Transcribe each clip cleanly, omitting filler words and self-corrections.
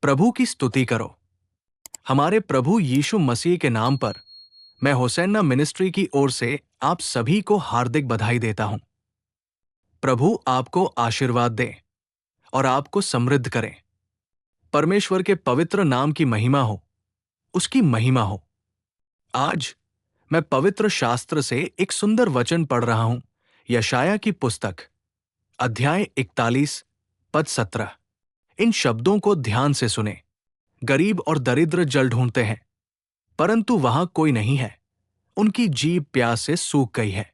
प्रभु की स्तुति करो। हमारे प्रभु यीशु मसीह के नाम पर मैं होसन्ना मिनिस्ट्री की ओर से आप सभी को हार्दिक बधाई देता हूं। प्रभु आपको आशीर्वाद दे और आपको समृद्ध करे। परमेश्वर के पवित्र नाम की महिमा हो, उसकी महिमा हो। आज मैं पवित्र शास्त्र से एक सुंदर वचन पढ़ रहा हूं, यशाया की पुस्तक, अध्याय 41, पद 17। इन शब्दों को ध्यान से सुने। गरीब और दरिद्र जल ढूंढते हैं, परंतु वहां कोई नहीं है। उनकी जीभ प्यास से सूख गई है।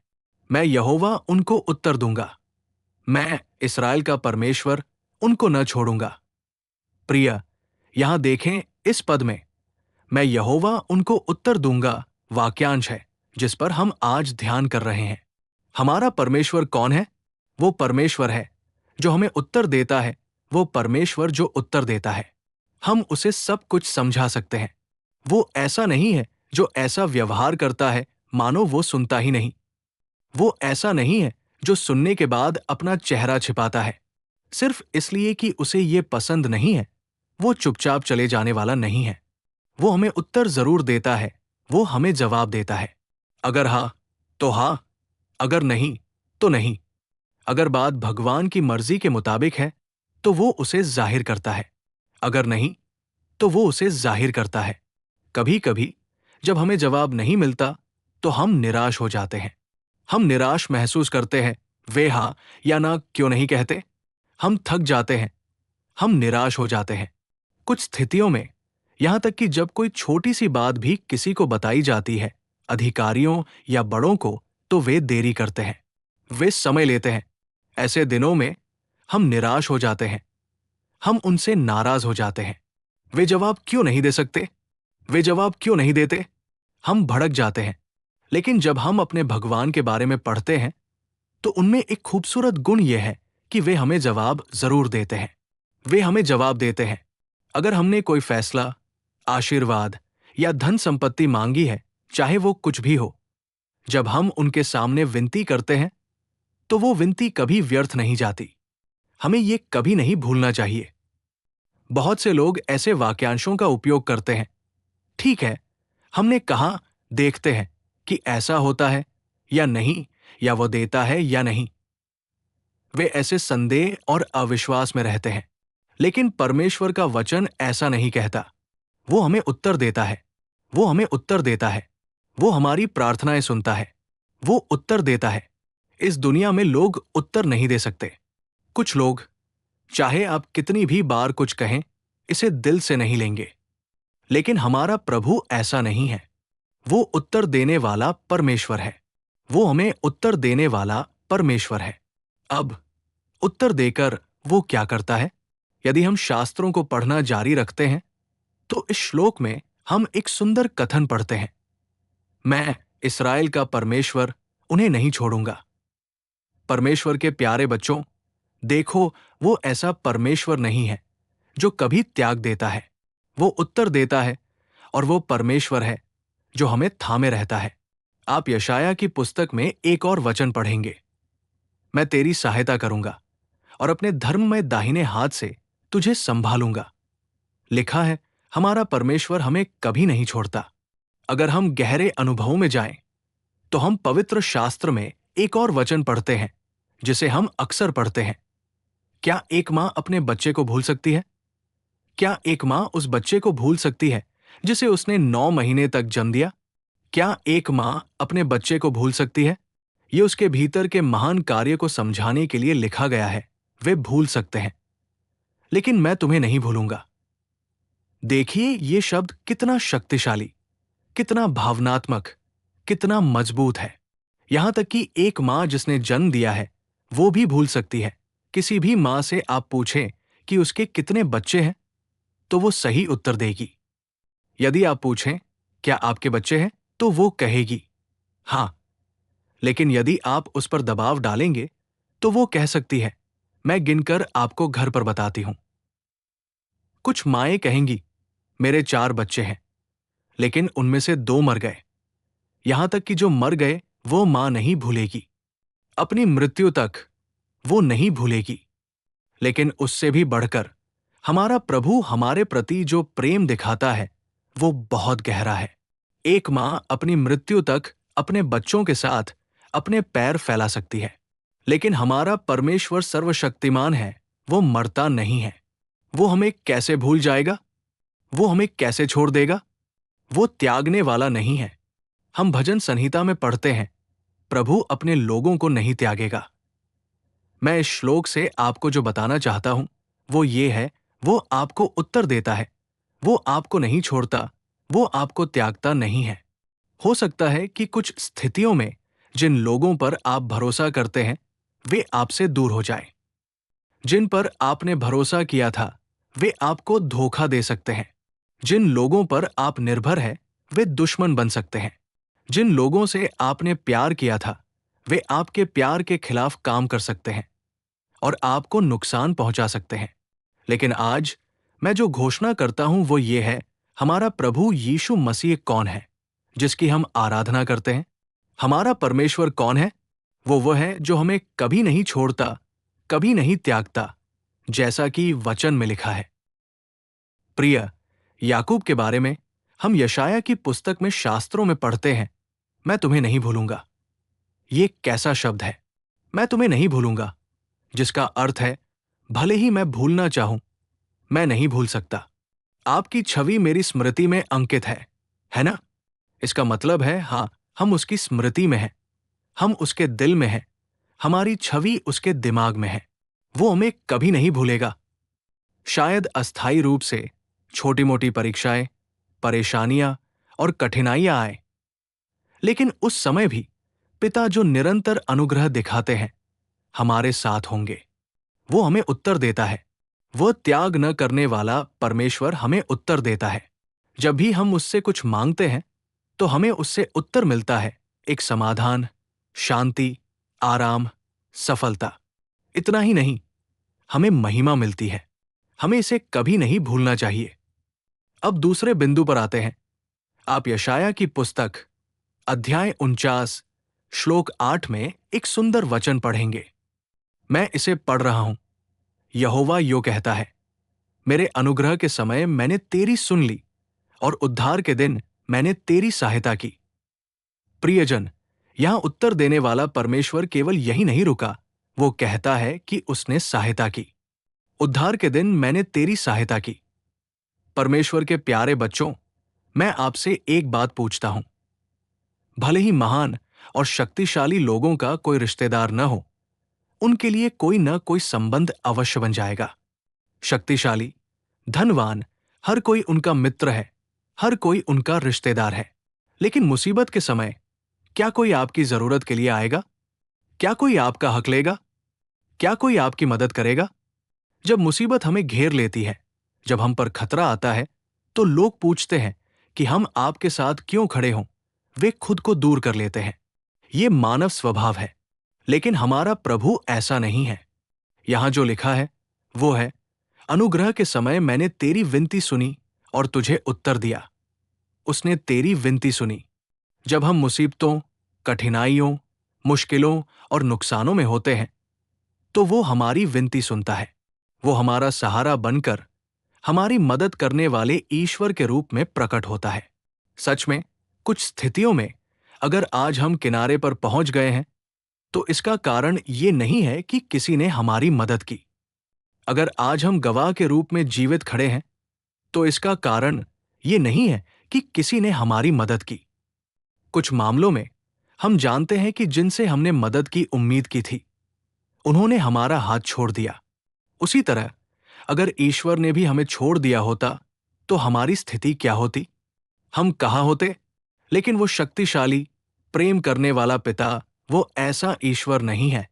मैं यहोवा उनको उत्तर दूंगा। मैं इस्राएल का परमेश्वर उनको न छोड़ूंगा। प्रिय, यहां देखें, इस पद में मैं यहोवा उनको उत्तर दूंगा वाक्यांश है जिस पर हम आज ध्यान कर रहे हैं। हमारा परमेश्वर कौन है? वो परमेश्वर है जो हमें उत्तर देता है। वो परमेश्वर जो उत्तर देता है, हम उसे सब कुछ समझा सकते हैं। वो ऐसा नहीं है जो ऐसा व्यवहार करता है मानो वो सुनता ही नहीं। वो ऐसा नहीं है जो सुनने के बाद अपना चेहरा छिपाता है सिर्फ इसलिए कि उसे ये पसंद नहीं है। वो चुपचाप चले जाने वाला नहीं है। वो हमें उत्तर जरूर देता है। वो हमें जवाब देता है। अगर हाँ तो हाँ, अगर नहीं तो नहीं। अगर बात भगवान की मर्जी के मुताबिक है तो वो उसे जाहिर करता है, अगर नहीं तो वो उसे जाहिर करता है। कभी कभी जब हमें जवाब नहीं मिलता तो हम निराश हो जाते हैं। हम निराश महसूस करते हैं। वे हाँ या ना क्यों नहीं कहते। हम थक जाते हैं। हम निराश हो जाते हैं। कुछ स्थितियों में यहां तक कि जब कोई छोटी सी बात भी किसी को बताई जाती है, अधिकारियों या बड़ों को, तो वे देरी करते हैं। वे समय लेते हैं। ऐसे दिनों में हम निराश हो जाते हैं। हम उनसे नाराज हो जाते हैं। वे जवाब क्यों नहीं दे सकते? वे जवाब क्यों नहीं देते? हम भड़क जाते हैं। लेकिन जब हम अपने भगवान के बारे में पढ़ते हैं तो उनमें एक खूबसूरत गुण यह है कि वे हमें जवाब जरूर देते हैं। वे हमें जवाब देते हैं। अगर हमने कोई फैसला, आशीर्वाद या धन संपत्ति मांगी है, चाहे वो कुछ भी हो, जब हम उनके सामने विनती करते हैं तो वो विनती कभी व्यर्थ नहीं जाती। हमें ये कभी नहीं भूलना चाहिए। बहुत से लोग ऐसे वाक्यांशों का उपयोग करते हैं। ठीक है, हमने कहा, देखते हैं कि ऐसा होता है या नहीं, या वो देता है या नहीं। वे ऐसे संदेह और अविश्वास में रहते हैं। लेकिन परमेश्वर का वचन ऐसा नहीं कहता। वो हमें उत्तर देता है। वो हमें उत्तर देता है। वो हमारी प्रार्थनाएं सुनता है। वो उत्तर देता है। इस दुनिया में लोग उत्तर नहीं दे सकते। कुछ लोग, चाहे आप कितनी भी बार कुछ कहें, इसे दिल से नहीं लेंगे। लेकिन हमारा प्रभु ऐसा नहीं है। वो उत्तर देने वाला परमेश्वर है। वो हमें उत्तर देने वाला परमेश्वर है। अब उत्तर देकर वो क्या करता है? यदि हम शास्त्रों को पढ़ना जारी रखते हैं तो इस श्लोक में हम एक सुंदर कथन पढ़ते हैं। मैं इस्राएल का परमेश्वर उन्हें नहीं छोड़ूंगा। परमेश्वर के प्यारे बच्चों, देखो, वो ऐसा परमेश्वर नहीं है जो कभी त्याग देता है। वो उत्तर देता है और वो परमेश्वर है जो हमें थामे रहता है। आप यशाया की पुस्तक में एक और वचन पढ़ेंगे। मैं तेरी सहायता करूंगा और अपने धर्म में दाहिने हाथ से तुझे संभालूंगा। लिखा है, हमारा परमेश्वर हमें कभी नहीं छोड़ता। अगर हम गहरे अनुभवों में जाएं, तो हम पवित्र शास्त्र में एक और वचन पढ़ते हैं जिसे हम अक्सर पढ़ते हैं। क्या एक मां अपने बच्चे को भूल सकती है? क्या एक मां उस बच्चे को भूल सकती है जिसे उसने 9 महीने तक जन्म दिया? क्या एक मां अपने बच्चे को भूल सकती है? ये उसके भीतर के महान कार्य को समझाने के लिए लिखा गया है। वे भूल सकते हैं, लेकिन मैं तुम्हें नहीं भूलूंगा। देखिए, ये शब्द कितना शक्तिशाली, कितना भावनात्मक, कितना मजबूत है। यहां तक कि एक मां जिसने जन्म दिया है, वो भी भूल सकती है। किसी भी मां से आप पूछें कि उसके कितने बच्चे हैं, तो वो सही उत्तर देगी। यदि आप पूछें, क्या आपके बच्चे हैं, तो वो कहेगी हां। लेकिन यदि आप उस पर दबाव डालेंगे तो वो कह सकती है, मैं गिनकर आपको घर पर बताती हूं। कुछ माएं कहेंगी, मेरे 4 बच्चे हैं, लेकिन उनमें से 2 मर गए। यहां तक कि जो मर गए वो मां नहीं भूलेगी। अपनी मृत्यु तक वो नहीं भूलेगी। लेकिन उससे भी बढ़कर हमारा प्रभु हमारे प्रति जो प्रेम दिखाता है वो बहुत गहरा है। एक माँ अपनी मृत्यु तक अपने बच्चों के साथ अपने पैर फैला सकती है, लेकिन हमारा परमेश्वर सर्वशक्तिमान है, वो मरता नहीं है। वो हमें कैसे भूल जाएगा? वो हमें कैसे छोड़ देगा? वो त्यागने वाला नहीं है। हम भजन संहिता में पढ़ते हैं, प्रभु अपने लोगों को नहीं त्यागेगा। मैं इस श्लोक से आपको जो बताना चाहता हूं वो ये है, वो आपको उत्तर देता है। वो आपको नहीं छोड़ता, वो आपको त्यागता नहीं है। हो सकता है कि कुछ स्थितियों में जिन लोगों पर आप भरोसा करते हैं वे आपसे दूर हो जाएं। जिन पर आपने भरोसा किया था वे आपको धोखा दे सकते हैं। जिन लोगों पर आप निर्भर हैं वे दुश्मन बन सकते हैं। जिन लोगों से आपने प्यार किया था वे आपके प्यार के खिलाफ काम कर सकते हैं और आपको नुकसान पहुंचा सकते हैं। लेकिन आज मैं जो घोषणा करता हूं वो ये है, हमारा प्रभु यीशु मसीह कौन है जिसकी हम आराधना करते हैं? हमारा परमेश्वर कौन है? वो है जो हमें कभी नहीं छोड़ता, कभी नहीं त्यागता, जैसा कि वचन में लिखा है। प्रिय, याकूब के बारे में हम यशाया की पुस्तक में शास्त्रों में पढ़ते हैं, मैं तुम्हें नहीं भूलूंगा। ये कैसा शब्द है, मैं तुम्हें नहीं भूलूंगा, जिसका अर्थ है भले ही मैं भूलना चाहूं, मैं नहीं भूल सकता। आपकी छवि मेरी स्मृति में अंकित है ना? इसका मतलब है हाँ, हम उसकी स्मृति में हैं, हम उसके दिल में हैं, हमारी छवि उसके दिमाग में है। वो हमें कभी नहीं भूलेगा। शायद अस्थायी रूप से छोटी मोटी परीक्षाएं, परेशानियां और कठिनाइयां आए, लेकिन उस समय भी पिता जो निरंतर अनुग्रह दिखाते हैं हमारे साथ होंगे। वो हमें उत्तर देता है। वो त्याग न करने वाला परमेश्वर हमें उत्तर देता है। जब भी हम उससे कुछ मांगते हैं तो हमें उससे उत्तर मिलता है, एक समाधान, शांति, आराम, सफलता। इतना ही नहीं, हमें महिमा मिलती है। हमें इसे कभी नहीं भूलना चाहिए। अब दूसरे बिंदु पर आते हैं। आप यशाया की पुस्तक अध्याय 49 श्लोक 8 में एक सुंदर वचन पढ़ेंगे। मैं इसे पढ़ रहा हूं। यहोवा यो कहता है, मेरे अनुग्रह के समय मैंने तेरी सुन ली और उद्धार के दिन मैंने तेरी सहायता की। प्रियजन, यहां उत्तर देने वाला परमेश्वर केवल यही नहीं रुका, वो कहता है कि उसने सहायता की। उद्धार के दिन मैंने तेरी सहायता की। परमेश्वर के प्यारे बच्चों, मैं आपसे एक बात पूछता हूं। भले ही महान और शक्तिशाली लोगों का कोई रिश्तेदार न हो, उनके लिए कोई न कोई संबंध अवश्य बन जाएगा। शक्तिशाली, धनवान, हर कोई उनका मित्र है, हर कोई उनका रिश्तेदार है। लेकिन मुसीबत के समय क्या कोई आपकी जरूरत के लिए आएगा? क्या कोई आपका हक लेगा? क्या कोई आपकी मदद करेगा? जब मुसीबत हमें घेर लेती है, जब हम पर खतरा आता है, तो लोग पूछते हैं कि हम आपके साथ क्यों खड़े हों। वे खुद को दूर कर लेते हैं। ये मानव स्वभाव है, लेकिन हमारा प्रभु ऐसा नहीं है। यहां जो लिखा है वो है, अनुग्रह के समय मैंने तेरी विनती सुनी और तुझे उत्तर दिया। उसने तेरी विनती सुनी। जब हम मुसीबतों, कठिनाइयों, मुश्किलों और नुकसानों में होते हैं तो वो हमारी विनती सुनता है। वो हमारा सहारा बनकर हमारी मदद करने वाले ईश्वर के रूप में प्रकट होता है। सच में, कुछ स्थितियों में अगर आज हम किनारे पर पहुंच गए हैं तो इसका कारण ये नहीं है कि किसी ने हमारी मदद की। अगर आज हम गवाह के रूप में जीवित खड़े हैं तो इसका कारण ये नहीं है कि किसी ने हमारी मदद की। कुछ मामलों में हम जानते हैं कि जिनसे हमने मदद की उम्मीद की थी, उन्होंने हमारा हाथ छोड़ दिया। उसी तरह अगर ईश्वर ने भी हमें छोड़ दिया होता तो हमारी स्थिति क्या होती? हम कहाँ होते? लेकिन वो शक्तिशाली, प्रेम करने वाला पिता वो ऐसा ईश्वर नहीं है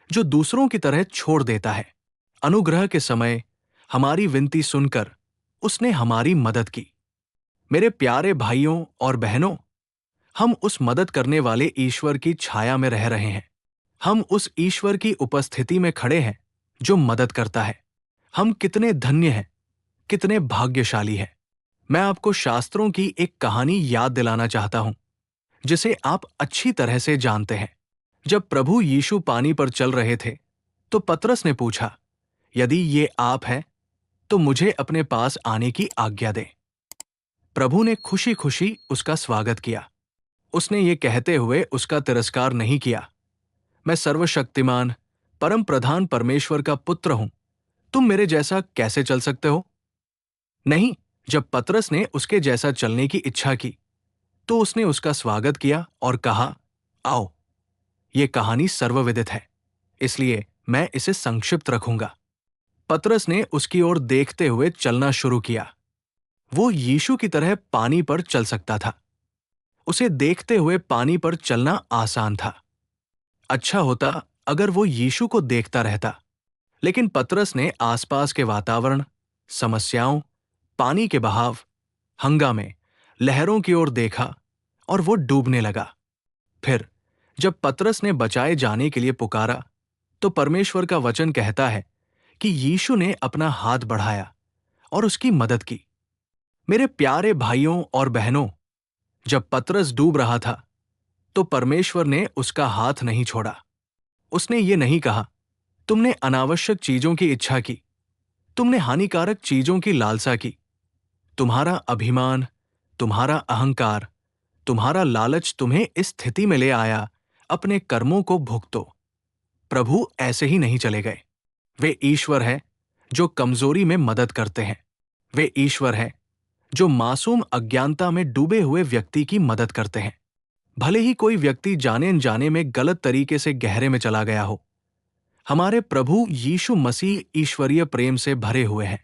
जो दूसरों की तरह छोड़ देता है। अनुग्रह के समय हमारी विनती सुनकर उसने हमारी मदद की। मेरे प्यारे भाइयों और बहनों, हम उस मदद करने वाले ईश्वर की छाया में रह रहे हैं। हम उस ईश्वर की उपस्थिति में खड़े हैं जो मदद करता है। हम कितने धन्य हैं, कितने भाग्यशाली हैं। मैं आपको शास्त्रों की एक कहानी याद दिलाना चाहता हूं जिसे आप अच्छी तरह से जानते हैं। जब प्रभु यीशु पानी पर चल रहे थे तो पतरस ने पूछा, यदि ये आप हैं तो मुझे अपने पास आने की आज्ञा दे। प्रभु ने खुशी खुशी उसका स्वागत किया। उसने ये कहते हुए उसका तिरस्कार नहीं किया, मैं सर्वशक्तिमान परम प्रधान परमेश्वर का पुत्र हूं, तुम मेरे जैसा कैसे चल सकते हो? नहीं, जब पतरस ने उसके जैसा चलने की इच्छा की तो उसने उसका स्वागत किया और कहा, आओ। ये कहानी सर्वविदित है, इसलिए मैं इसे संक्षिप्त रखूंगा। पतरस ने उसकी ओर देखते हुए चलना शुरू किया। वो यीशु की तरह पानी पर चल सकता था। उसे देखते हुए पानी पर चलना आसान था। अच्छा होता अगर वो यीशु को देखता रहता, लेकिन पतरस ने आसपास के वातावरण, समस्याओं, पानी के बहाव, हंगामे, लहरों की ओर देखा और वो डूबने लगा। फिर जब पतरस ने बचाए जाने के लिए पुकारा, तो परमेश्वर का वचन कहता है कि यीशु ने अपना हाथ बढ़ाया और उसकी मदद की। मेरे प्यारे भाइयों और बहनों, जब पतरस डूब रहा था, तो परमेश्वर ने उसका हाथ नहीं छोड़ा। उसने ये नहीं कहा, तुमने अनावश्यक चीजों की इच्छा की, तुमने हानिकारक चीजों की लालसा की, तुम्हारा अभिमान, तुम्हारा अहंकार, तुम्हारा लालच तुम्हें इस स्थिति में ले आया, अपने कर्मों को भुगतो। प्रभु ऐसे ही नहीं चले गए। वे ईश्वर है जो कमजोरी में मदद करते हैं। वे ईश्वर है जो मासूम अज्ञानता में डूबे हुए व्यक्ति की मदद करते हैं। भले ही कोई व्यक्ति जाने अनजाने में गलत तरीके से गहरे में चला गया हो, हमारे प्रभु यीशु मसीह ईश्वरीय प्रेम से भरे हुए हैं,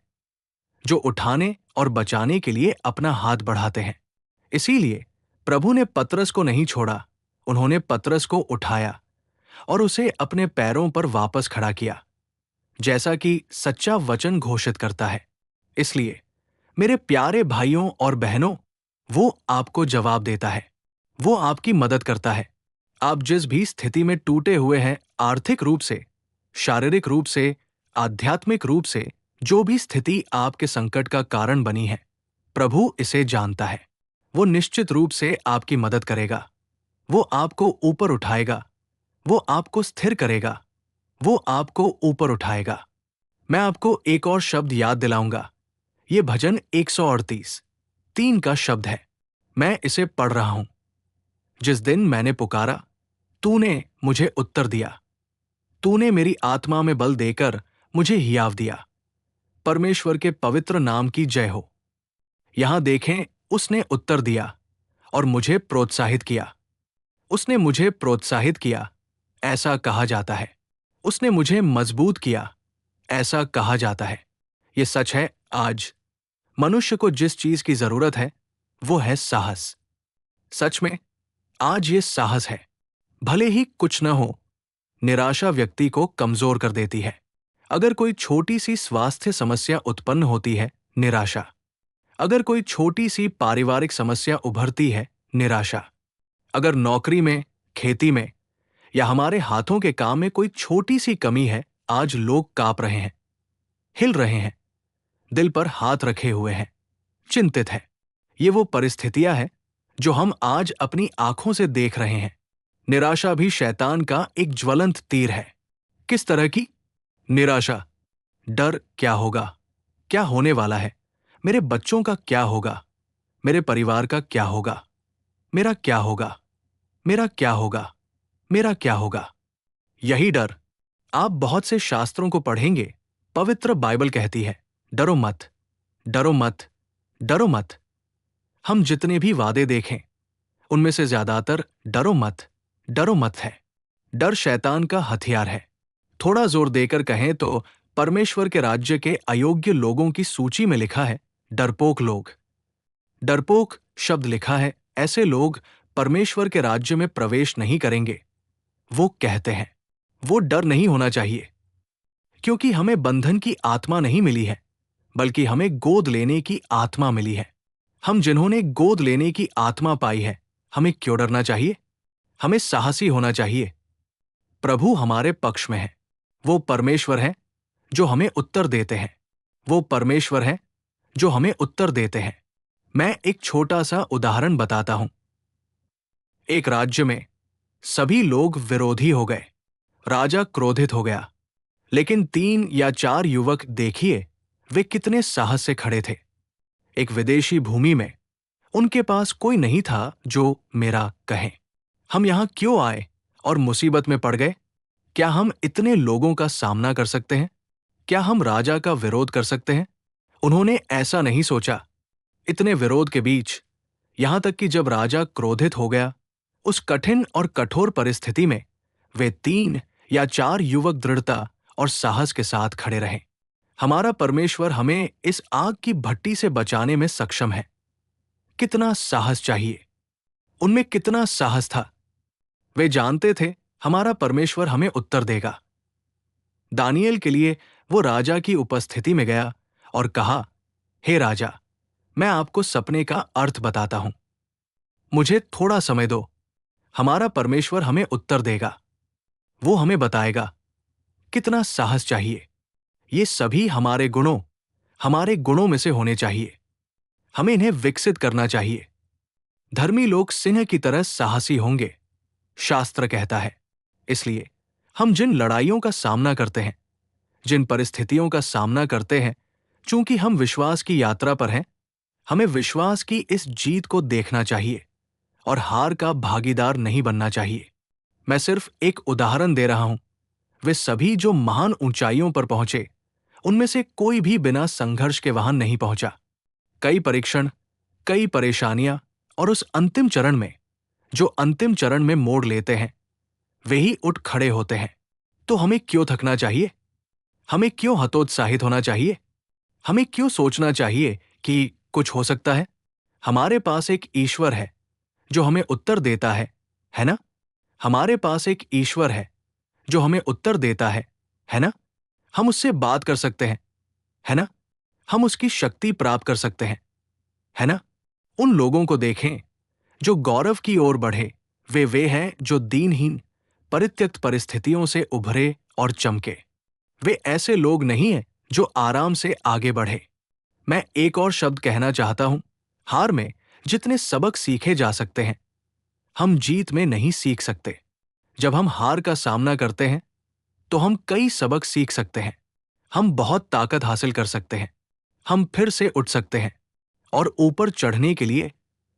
जो उठाने और बचाने के लिए अपना हाथ बढ़ाते हैं। इसीलिए प्रभु ने पतरस को नहीं छोड़ा, उन्होंने पतरस को उठाया और उसे अपने पैरों पर वापस खड़ा किया, जैसा कि सच्चा वचन घोषित करता है। इसलिए मेरे प्यारे भाइयों और बहनों, वो आपको जवाब देता है, वो आपकी मदद करता है। आप जिस भी स्थिति में टूटे हुए हैं, आर्थिक रूप से, शारीरिक रूप से, आध्यात्मिक रूप से, जो भी स्थिति आपके संकट का कारण बनी है, प्रभु इसे जानता है। वो निश्चित रूप से आपकी मदद करेगा। वो आपको ऊपर उठाएगा, वो आपको स्थिर करेगा, वो आपको ऊपर उठाएगा। मैं आपको एक और शब्द याद दिलाऊंगा। ये भजन 138 3 का शब्द है। मैं इसे पढ़ रहा हूं। जिस दिन मैंने पुकारा, तूने मुझे उत्तर दिया। तूने मेरी आत्मा में बल देकर मुझे हियाव दिया। परमेश्वर के पवित्र नाम की जय हो। यहां देखें, उसने उत्तर दिया और मुझे प्रोत्साहित किया। उसने मुझे प्रोत्साहित किया, ऐसा कहा जाता है। उसने मुझे मजबूत किया, ऐसा कहा जाता है। ये सच है। आज मनुष्य को जिस चीज की जरूरत है, वो है साहस। सच में आज ये साहस है। भले ही कुछ न हो, निराशा व्यक्ति को कमजोर कर देती है। अगर कोई छोटी सी स्वास्थ्य समस्या उत्पन्न होती है, निराशा। अगर कोई छोटी सी पारिवारिक समस्या उभरती है, निराशा। अगर नौकरी में, खेती में या हमारे हाथों के काम में कोई छोटी सी कमी है, आज लोग कांप रहे हैं, हिल रहे हैं, दिल पर हाथ रखे हुए हैं, चिंतित है। ये वो परिस्थितियां हैं जो हम आज अपनी आंखों से देख रहे हैं। निराशा भी शैतान का एक ज्वलंत तीर है। किस तरह की निराशा? डर, क्या होगा, क्या होने वाला है, मेरे बच्चों का क्या होगा, मेरे परिवार का क्या होगा, मेरा क्या होगा, मेरा क्या होगा, मेरा क्या होगा। यही डर, आप बहुत से शास्त्रों को पढ़ेंगे, पवित्र बाइबल कहती है, डरो मत, डरो मत, डरो मत। हम जितने भी वादे देखें, उनमें से ज्यादातर डरो मत है। डर शैतान का हथियार है। थोड़ा जोर देकर कहें तो परमेश्वर के राज्य के अयोग्य लोगों की सूची में लिखा है डरपोक लोग। डरपोक शब्द लिखा है, ऐसे लोग परमेश्वर के राज्य में प्रवेश नहीं करेंगे। वो कहते हैं, वो डर नहीं होना चाहिए, क्योंकि हमें बंधन की आत्मा नहीं मिली है, बल्कि हमें गोद लेने की आत्मा मिली है। हम जिन्होंने गोद लेने की आत्मा पाई है, हमें क्यों डरना चाहिए? हमें साहसी होना चाहिए। प्रभु हमारे पक्ष में है। वो परमेश्वर है जो हमें उत्तर देते हैं। वो परमेश्वर है जो हमें उत्तर देते हैं। मैं एक छोटा सा उदाहरण बताता हूं। एक राज्य में सभी लोग विरोधी हो गए। राजा क्रोधित हो गया, लेकिन 3 या 4 युवक देखिए वे कितने साहस से खड़े थे। एक विदेशी भूमि में उनके पास कोई नहीं था जो मेरा कहे। हम यहां क्यों आए और मुसीबत में पड़ गए? क्या हम इतने लोगों का सामना कर सकते हैं? क्या हम राजा का विरोध कर सकते हैं? उन्होंने ऐसा नहीं सोचा। इतने विरोध के बीच, यहां तक कि जब राजा क्रोधित हो गया, उस कठिन और कठोर परिस्थिति में वे 3 या 4 युवक दृढ़ता और साहस के साथ खड़े रहे। हमारा परमेश्वर हमें इस आग की भट्टी से बचाने में सक्षम है। कितना साहस चाहिए! उनमें कितना साहस था! वे जानते थे हमारा परमेश्वर हमें उत्तर देगा। दानियेल के लिए वो राजा की उपस्थिति में गया और कहा, हे राजा, मैं आपको सपने का अर्थ बताता हूं। मुझे थोड़ा समय दो। हमारा परमेश्वर हमें उत्तर देगा। वो हमें बताएगा। कितना साहस चाहिए! ये सभी हमारे गुणों में से होने चाहिए। हमें इन्हें विकसित करना चाहिए। धर्मी लोग सिंह की तरह साहसी होंगे, शास्त्र कहता है। इसलिए हम जिन लड़ाइयों का सामना करते हैं, जिन परिस्थितियों का सामना करते हैं, चूंकि हम विश्वास की यात्रा पर हैं, हमें विश्वास की इस जीत को देखना चाहिए और हार का भागीदार नहीं बनना चाहिए। मैं सिर्फ एक उदाहरण दे रहा हूं। वे सभी जो महान ऊंचाइयों पर पहुंचे, उनमें से कोई भी बिना संघर्ष के वहां नहीं पहुंचा। कई परीक्षण, कई परेशानियां और उस अंतिम चरण में, जो अंतिम चरण में मोड़ लेते हैं, वे ही उठ खड़े होते हैं। तो हमें क्यों थकना चाहिए? हमें क्यों हतोत्साहित होना चाहिए? हमें क्यों सोचना चाहिए कि कुछ हो सकता है? हमारे पास एक ईश्वर है जो हमें उत्तर देता है ना? हमारे पास एक ईश्वर है जो हमें उत्तर देता है ना? हम उससे बात कर सकते हैं, है ना? हम उसकी शक्ति प्राप्त कर सकते हैं, है ना? उन लोगों को देखें जो गौरव की ओर बढ़े। वे हैं जो दीनहीन, परित्यक्त परिस्थितियों से उभरे और चमके। वे ऐसे लोग नहीं हैं जो आराम से आगे बढ़े। मैं एक और शब्द कहना चाहता हूं। हार में जितने सबक सीखे जा सकते हैं, हम जीत में नहीं सीख सकते। जब हम हार का सामना करते हैं, तो हम कई सबक सीख सकते हैं। हम बहुत ताकत हासिल कर सकते हैं। हम फिर से उठ सकते हैं और ऊपर चढ़ने के लिए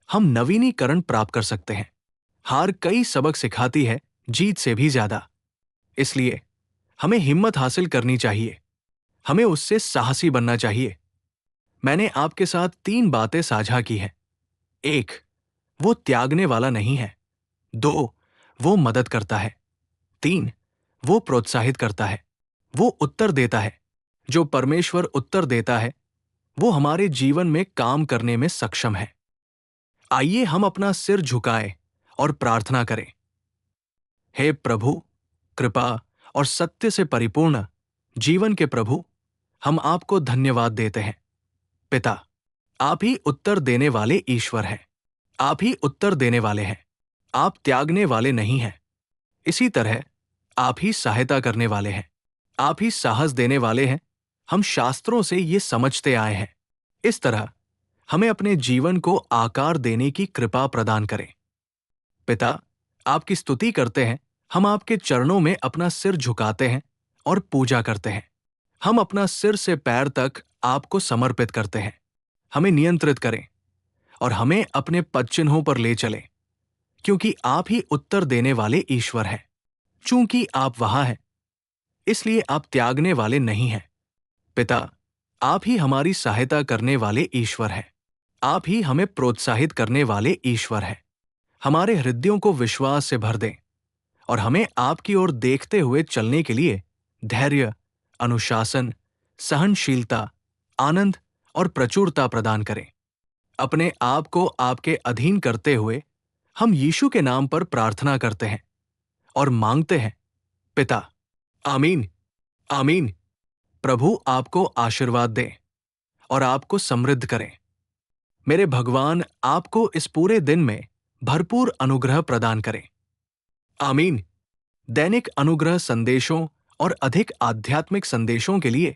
हम नवीनीकरण प्राप्त कर सकते हैं। हार कई सबक सिखाती है, जीत से भी ज्यादा। इसलिए हमें हिम्मत हासिल करनी चाहिए। हमें उससे साहसी बनना चाहिए। मैंने आपके साथ 3 बातें साझा की हैं। 1, वो त्यागने वाला नहीं है। 2, वो मदद करता है। 3, वो प्रोत्साहित करता है। वो उत्तर देता है। जो परमेश्वर उत्तर देता है, वो हमारे जीवन में काम करने में सक्षम है। आइए हम अपना सिर झुकाएं और प्रार्थना करें। हे प्रभु, कृपा और सत्य से परिपूर्ण जीवन के प्रभु, हम आपको धन्यवाद देते हैं। पिता, आप ही उत्तर देने वाले ईश्वर हैं। आप ही उत्तर देने वाले हैं। आप त्यागने वाले नहीं हैं। इसी तरह आप ही सहायता करने वाले हैं। आप ही साहस देने वाले हैं। हम शास्त्रों से ये समझते आए हैं। इस तरह हमें अपने जीवन को आकार देने की कृपा प्रदान करें। पिता, आपकी स्तुति करते हैं। हम आपके चरणों में अपना सिर झुकाते हैं और पूजा करते हैं। हम अपना सिर से पैर तक आपको समर्पित करते हैं। हमें नियंत्रित करें और हमें अपने पदचिन्हों पर ले चलें, क्योंकि आप ही उत्तर देने वाले ईश्वर हैं। चूंकि आप वहां हैं, इसलिए आप त्यागने वाले नहीं हैं। पिता, आप ही हमारी सहायता करने वाले ईश्वर हैं। आप ही हमें प्रोत्साहित करने वाले ईश्वर हैं। हमारे हृदयों को विश्वास से भर दें और हमें आपकी ओर देखते हुए चलने के लिए धैर्य, अनुशासन, सहनशीलता, आनंद और प्रचुरता प्रदान करें। अपने आप को आपके अधीन करते हुए हम यीशु के नाम पर प्रार्थना करते हैं और मांगते हैं, पिता। आमीन, आमीन। प्रभु आपको आशीर्वाद दें और आपको समृद्ध करें। मेरे भगवान आपको इस पूरे दिन में भरपूर अनुग्रह प्रदान करें। आमीन। दैनिक अनुग्रह संदेशों और अधिक आध्यात्मिक संदेशों के लिए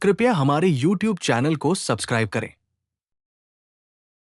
कृपया हमारे YouTube चैनल को सब्सक्राइब करें।